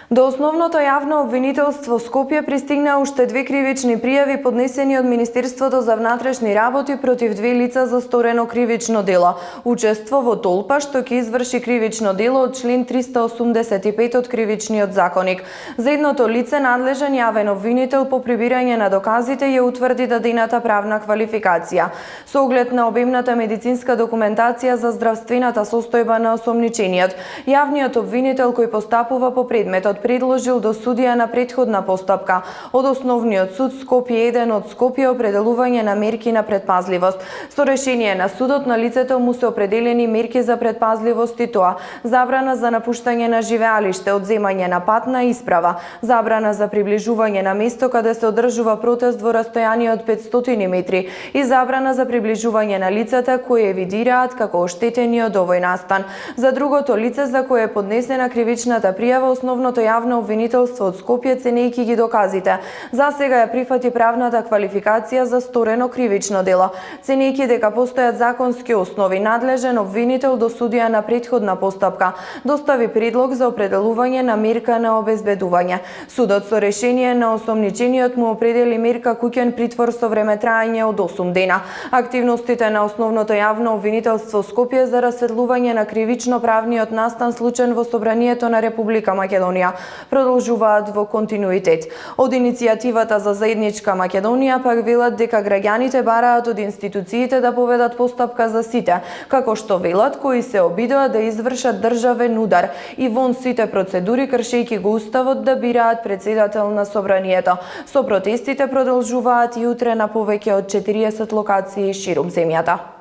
До основното јавно обвинителство Скопје пристигна уште 2 кривични пријави поднесени од Министерството за внатрешни работи против 2 лица за сторено кривично дело. Учество во толпа што ќе изврши кривично дело од член 385 од Кривичниот законник. За едното лице надлежен јавен обвинител по прибирање на доказите ја утврди дадената правна квалификација. Со оглед на обемната медицинска документација за здравствената состојба на осомничениот, јавниот обвинител кој постапува по предметот предложил до судија на претходна постапка од Основниот суд Скопје 1 од Скопје определување на мерки на предпазливост. Со решение на судот на лицето му се определени мерки за предпазливост и тоа: забрана за напуштање на живеалиште, одземање на патна исправа, забрана за приближување на место каде се одржува протест во растојание од 500 метри и забрана за приближување на лицата кои евидираат како оштетени од овој настан. За другото лице за кое е поднесена кривичната пријава, основното јавно обвинителство од Скопје, ценејќи ги доказите, за сега ја прифати правната квалификација за сторено кривично дело. Ценејќи дека постојат законски основи, надлежен обвинител до судија на претходна постапка достави предлог за определување на мерка на обезбедување. Судот со решение на осомничениот му определи мерка куќен притвор со време траење од 8 дена. Активностите на основното јавно обвинителство Скопје за расветлување на кривично правниот настан случен во Собранието на Република Македонија продолжуваат во континуитет. Од иницијативата за заедничка Македонија пак велат дека граѓаните бараат од институциите да поведат постапка за сите, како што велат кои се обидоа да извршат државен удар и вон сите процедури кршејќи го уставот да бираат председател на Собранието. Со протестите продолжуваат и утре на повеќе од 40 локации ширум земјата.